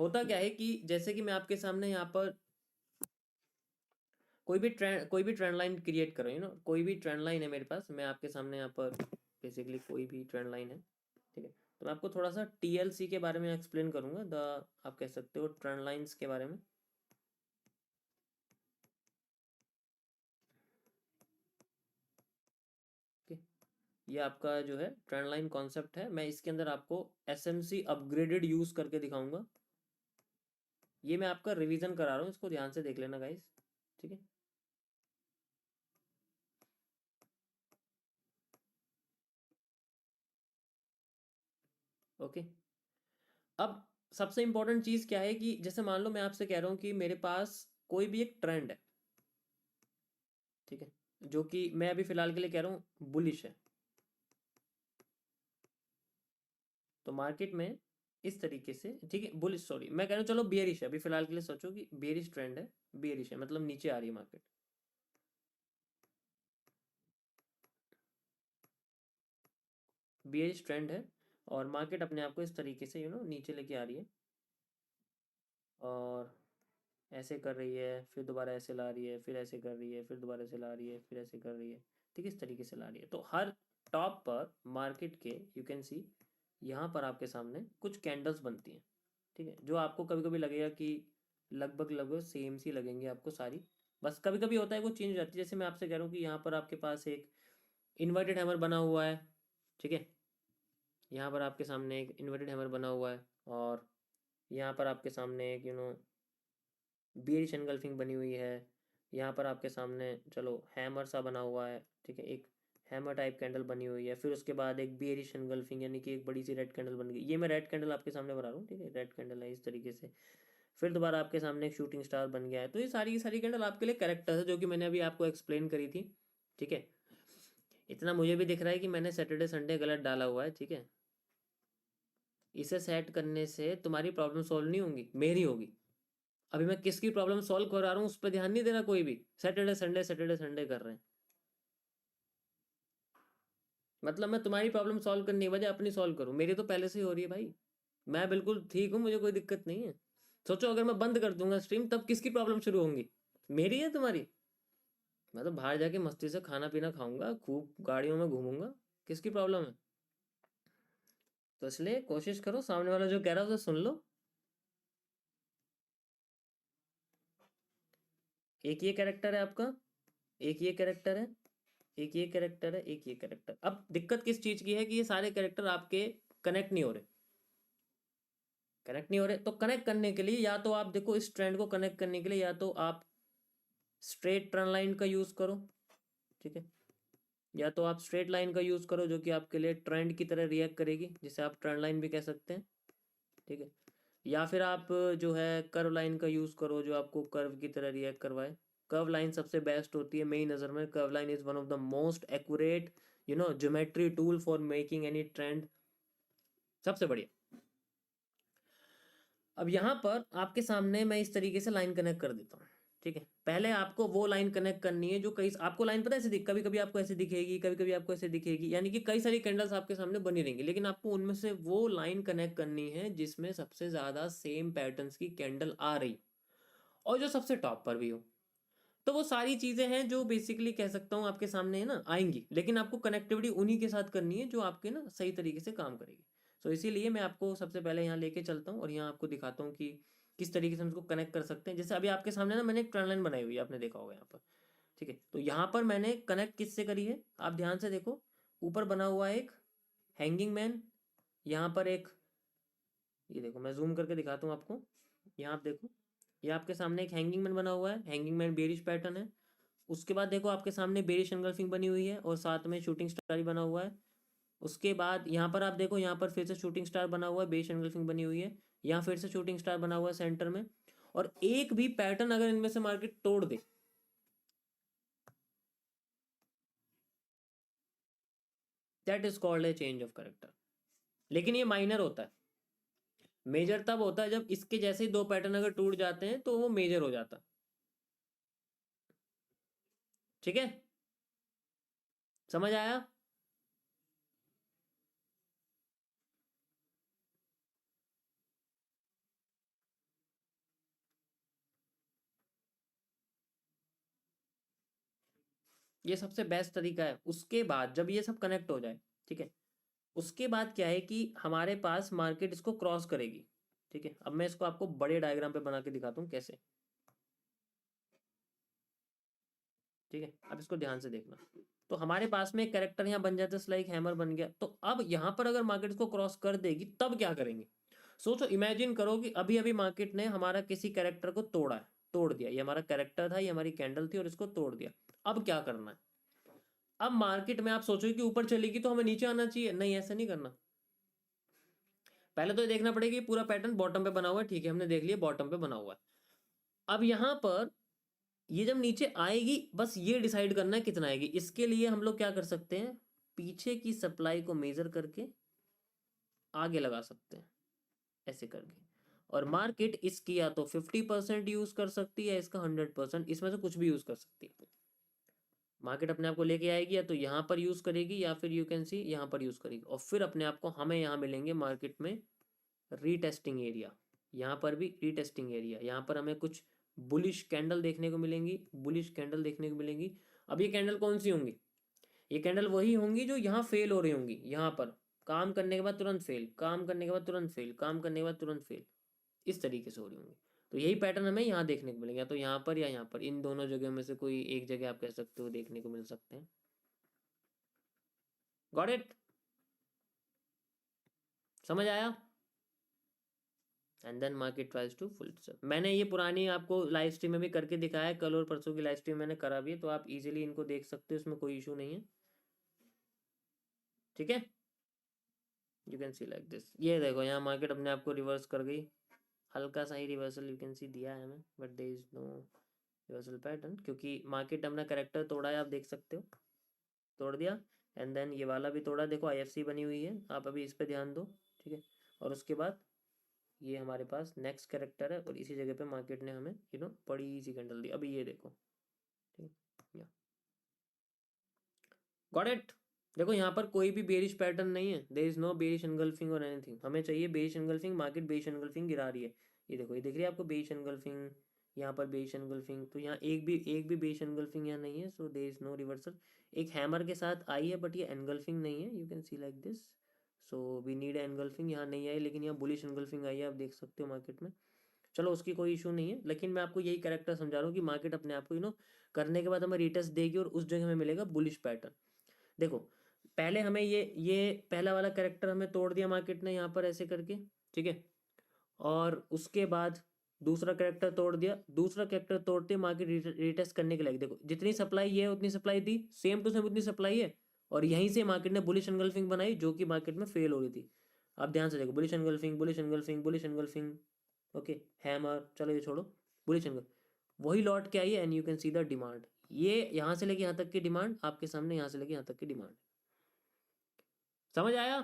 होता क्या है कि जैसे कि मैं आपके सामने यहाँ पर कोई भी ट्रेंड लाइन क्रिएट करो, कोई भी ट्रेंड लाइन है मेरे पास, मैं आपके सामने यहाँ पर बेसिकली कोई भी ट्रेंड लाइन है, ठीक है। तो मैं आपको थोड़ा सा टीएलसी के बारे में एक्सप्लेन करूंगा, आप कह सकते हो ट्रेंड लाइंस के बारे में। ओके, ये आपका जो है ट्रेंड लाइन कॉन्सेप्ट है। मैं इसके अंदर आपको एसएमसी अपग्रेडेड यूज करके दिखाऊंगा। ये मैं आपका रिवीजन करा रहा हूँ, इसको ध्यान से देख लेना गाइस, ठीक है। ओके, अब सबसे इंपॉर्टेंट चीज क्या है कि जैसे मान लो मैं आपसे कह रहा हूं कि मेरे पास कोई भी एक ट्रेंड है, ठीक है, जो कि मैं अभी फिलहाल के लिए कह रहा हूं बुलिश है। तो मार्केट में इस तरीके से, ठीक है, बुलिश, सॉरी मैं कह रहा हूं चलो बियरिश है, अभी फिलहाल के लिए सोचो कि बियरिश ट्रेंड है, बियरिश है मतलब नीचे आ रही है मार्केट, बियरिश ट्रेंड है, और मार्केट अपने आप को इस तरीके से नीचे लेके आ रही है, और ऐसे कर रही है, फिर दोबारा ऐसे ला रही है, फिर ऐसे कर रही है, फिर दोबारा ऐसे ला रही है, फिर ऐसे कर रही है, ठीक है, इस तरीके से ला रही है। तो हर टॉप पर मार्केट के यू कैन सी यहाँ पर आपके सामने कुछ कैंडल्स बनती हैं, ठीक है, जो आपको कभी कभी लगेगा कि लगभग लगभग सेम सी लगेंगी आपको सारी, बस कभी कभी होता है वो चेंज हो जाती है। जैसे मैं आपसे कह रहा हूँ कि यहाँ पर आपके पास एक इन्वर्टेड हैमर बना हुआ है, ठीक है, यहाँ पर आपके सामने एक इन्वर्टेड हैमर बना हुआ है, और यहाँ पर आपके सामने एक बेयरिश एनगल्फिंग बनी हुई है, यहाँ पर आपके सामने चलो हैमर सा बना हुआ है, ठीक है, एक हैमर टाइप कैंडल बनी हुई है, फिर उसके बाद एक बेयरिश एनगल्फिंग यानी कि एक बड़ी सी रेड कैंडल बन गई। ये मैं रेड कैंडल आपके सामने बना रहा हूँ, ठीक है, रेड कैंडल है इस तरीके से। फिर दोबारा आपके सामने एक शूटिंग स्टार बन गया है। तो ये सारी की सारी कैंडल आपके लिए कैरेक्टर है, जो कि मैंने अभी आपको एक्सप्लेन करी थी, ठीक है। इतना मुझे भी दिख रहा है कि मैंने सैटरडे संडे गलत डाला हुआ है, ठीक है। इसे सेट करने से तुम्हारी प्रॉब्लम सॉल्व नहीं होंगी, मेरी होगी। अभी मैं किसकी प्रॉब्लम सॉल्व करा रहा हूँ उस पर ध्यान नहीं दे रहा कोई भी, सैटरडे संडे कर रहे हैं। मतलब मैं तुम्हारी प्रॉब्लम सॉल्व करने की बजाय अपनी सॉल्व करूँ, मेरी तो पहले से ही हो रही है भाई। मैं बिल्कुल ठीक हूँ, मुझे कोई दिक्कत नहीं है। सोचो अगर मैं बंद कर दूंगा स्ट्रीम, तब किसकी प्रॉब्लम शुरू होंगी, मेरी है तुम्हारी? मैं तो बाहर जाके मस्ती से खाना पीना खाऊंगा, खूब गाड़ियों में घूमूंगा, किसकी प्रॉब्लम है? तो इसलिए कोशिश करो सामने वाला जो कह रहा है उसे सुन लो। एक ये कैरेक्टर है आपका, एक ये कैरेक्टर है, एक ये कैरेक्टर है, एक ये कैरेक्टर। अब दिक्कत किस चीज की है कि ये सारे कैरेक्टर आपके कनेक्ट नहीं हो रहे, कनेक्ट नहीं हो रहे। तो कनेक्ट करने के लिए या तो आप देखो, इस ट्रेंड को कनेक्ट करने के लिए या तो आप स्ट्रेट ट्रेंड लाइन का यूज करो, ठीक है, या तो आप स्ट्रेट लाइन का यूज करो जो कि आपके लिए ट्रेंड की तरह रिएक्ट करेगी, जिसे आप ट्रेंड लाइन भी कह सकते हैं, ठीक है। या फिर आप जो है कर्व लाइन का यूज करो, जो आपको कर्व की तरह रिएक्ट करवाए। कर्व लाइन सबसे बेस्ट होती है मेरी नज़र में। Curve line is one of the most accurate geometry tool for making any trend, सबसे बढ़िया। अब यहाँ पर आपके सामने मैं इस तरीके से लाइन कनेक्ट कर देता हूँ, ठीक है। पहले आपको वो लाइन कनेक्ट करनी है जो कई, आपको लाइन पता है ऐसे दिख, कभी कभी आपको ऐसे दिखेगी, कभी कभी आपको ऐसे दिखेगी, यानी कि कई सारी कैंडल्स आपके सामने बनी रहेंगी, लेकिन आपको उनमें से वो लाइन कनेक्ट करनी है जिसमें सबसे ज्यादा सेम पैटर्न्स की कैंडल आ रही और जो सबसे टॉप पर भी हो। तो वो सारी चीजें हैं जो बेसिकली कह सकता हूँ आपके सामने है ना आएंगी, लेकिन आपको कनेक्टिविटी उन्हीं के साथ करनी है जो आपके ना सही तरीके से काम करेगी। सो इसीलिए मैं आपको सबसे पहले यहाँ लेके चलता हूँ और यहाँ आपको दिखाता हूँ कि किस तरीके से हम इसको कनेक्ट कर सकते हैं। जैसे अभी आपके सामने ना मैंने एक ट्रेंड लाइन बनाई हुई है, आपने देखा होगा यहाँ पर, ठीक है। तो यहाँ पर मैंने कनेक्ट किससे करी है, आप ध्यान से देखो, ऊपर बना हुआ है एक हैंगिंग मैन, यहाँ पर एक, ये देखो मैं जूम करके दिखाता हूँ आपको, यहाँ आप देखो, ये आपके सामने एक हैंगिंग मैन बना हुआ है, हैंगिंग मैन बेरिश पैटर्न है। उसके बाद देखो आपके सामने बेरिश एंगल्फिंग बनी हुई है और साथ में शूटिंग स्टार भी बना हुआ है। उसके बाद यहाँ पर आप देखो, यहाँ पर फिर से शूटिंग स्टार बना हुआ है, बेरिश एंगल्फिंग बनी हुई है, यहाँ फिर से शूटिंग स्टार बना हुआ है सेंटर में। और एक भी पैटर्न अगर इनमें से मार्केट तोड़ दे, that is called a change of character. लेकिन ये माइनर होता है, मेजर तब होता है जब इसके जैसे ही दो पैटर्न अगर टूट जाते हैं तो वो मेजर हो जाता, ठीक है, समझ आया? ये सबसे बेस्ट तरीका है। उसके बाद जब ये सब कनेक्ट हो जाए, ठीक है, उसके बाद क्या है कि हमारे पास मार्केट इसको क्रॉस करेगी, ठीक है। अब मैं इसको आपको बड़े डायग्राम पे बना के दिखाता हूँ कैसे, ठीक है। अब इसको ध्यान से देखना। तो हमारे पास में एक कैरेक्टर यहाँ बन जाता है, लाइक हैमर बन गया। तो अब यहाँ पर अगर मार्केट इसको क्रॉस कर देगी तब क्या करेंगे? सोचो, इमेजिन करो कि अभी अभी मार्केट ने हमारा किसी कैरेक्टर को तोड़ा है, तोड़ दिया। ये हमारा कैरेक्टर था, ये हमारी कैंडल थी और इसको तोड़ दिया। अब क्या करना है? अब मार्केट में आप सोचो कि ऊपर चलेगी तो हमें नीचे आना चाहिए। नहीं, ऐसा नहीं करना। पहले तो ये देखना पड़ेगा कि पूरा पैटर्न बॉटम पे बना हुआ है, ठीक है, हमने देख लिया बॉटम पे बना हुआ है। अब यहाँ पर ये जब नीचे आएगी, बस ये डिसाइड करना है कितना आएगी। इसके लिए हम लोग क्या कर सकते हैं, पीछे की सप्लाई को मेजर करके आगे लगा सकते हैं, ऐसे करके। और मार्केट इसकी या तो 50% यूज कर सकती है, इसका 100%, इसमें से कुछ भी यूज कर सकती है। मार्केट अपने आप को लेके आएगी, या तो यहाँ पर यूज करेगी या फिर यू कैन सी यहाँ पर यूज करेगी। और फिर अपने आप को हमें यहाँ मिलेंगे मार्केट में रीटेस्टिंग एरिया। यहाँ पर भी रीटेस्टिंग एरिया, यहाँ पर हमें कुछ बुलिश कैंडल देखने को मिलेंगी, बुलिश कैंडल देखने को मिलेंगी। अब ये कैंडल कौन सी होंगी? ये कैंडल वही होंगी जो यहाँ फेल हो रही होंगी। यहाँ पर काम करने के बाद तुरंत फेल, काम करने के बाद तुरंत फेल, काम करने के बाद तुरंत फेल, इस तरीके से हो रही होंगी। तो यही पैटर्न हमें यहाँ देखने को मिलेंगे, तो यहाँ पर या यहाँ पर, इन दोनों जगह में से कोई एक जगह आप कह सकते हो देखने को मिल सकते हैं। Got it? समझ आया? And then market tries to full sale. मैंने ये पुरानी आपको लाइव स्ट्रीम में भी करके दिखाया है, कल और परसों की लाइव स्ट्रीम मैंने करा भी है, तो आप इजीली इनको देख सकते हो, इसमें कोई इशू नहीं है, ठीक है। You can see like this. ये देखो, यहाँ मार्केट अपने आप को रिवर्स कर गई, हल्का सा ही रिवर्सल यू कैन सी दिया है हमें, but there is no reversal pattern, क्योंकि मार्केट अपना करेक्टर तोड़ा है, आप देख सकते हो, तोड़ दिया। एंड देन ये वाला भी तोड़ा, देखो IFC बनी हुई है, आप अभी इस पर ध्यान दो, ठीक है। और उसके बाद ये हमारे पास नेक्स्ट कैरेक्टर है, और इसी जगह पे मार्केट ने हमें बड़ी सी कैंडल दी। अभी ये देखो, ठीक है, गॉट इट? देखो यहाँ पर कोई भी बेरिश पैटर्न नहीं है, there is no bearish engulfing और एनीथिंग। हमें चाहिए bearish engulfing, market bearish engulfing गिरा रही है। ये देखो, ये दिख रही है आपको बेरिश एनगल्फिंग, यहाँ पर बेरिश एनगल्फिंग। तो यहाँ एक भी बेरिश एनगल्फिंग यहाँ नहीं है, so there is no reversal. एक हैमर के साथ आई है, बट ये एनगल्फिंग नहीं है, you can see like this. So we need engulfing, यहाँ नहीं आई, लेकिन यहाँ बुलिश एनगल्फिंग आई है, आप देख सकते हो मार्केट में। चलो, उसकी कोई इशू नहीं है, लेकिन मैं आपको यही कैरेक्टर समझा रहा हूँ कि मार्केट अपने आप को करने के बाद हमें रिटेस्ट देगी, और उस जगह हमें मिलेगा बुलिश पैटर्न। देखो, पहले हमें ये पहला वाला कैरेक्टर हमें तोड़ दिया मार्केट ने यहाँ पर ऐसे करके, ठीक है। और उसके बाद दूसरा कैरेक्टर तोड़ दिया, दूसरा कैरेक्टर तोड़ते मार्केट रिटेस्ट करने के लिए, देखो जितनी सप्लाई है उतनी सप्लाई दी, सेम टू सेम उतनी सप्लाई है। और यहीं से मार्केट ने बुलिश एनगल्फिंग बनाई, जो कि मार्केट में फेल हो रही थी। आप ध्यान से देखो, bullish engulfing, bullish engulfing, bullish engulfing, okay, hammer, चलो ये छोड़ो, बुलिश एनगल्फिंग, वही लौट के आई है। And you can see the demand, ये यहाँ से लेके यहाँ तक की डिमांड आपके सामने, यहाँ से लेके यहाँ तक की डिमांड। समझ आया?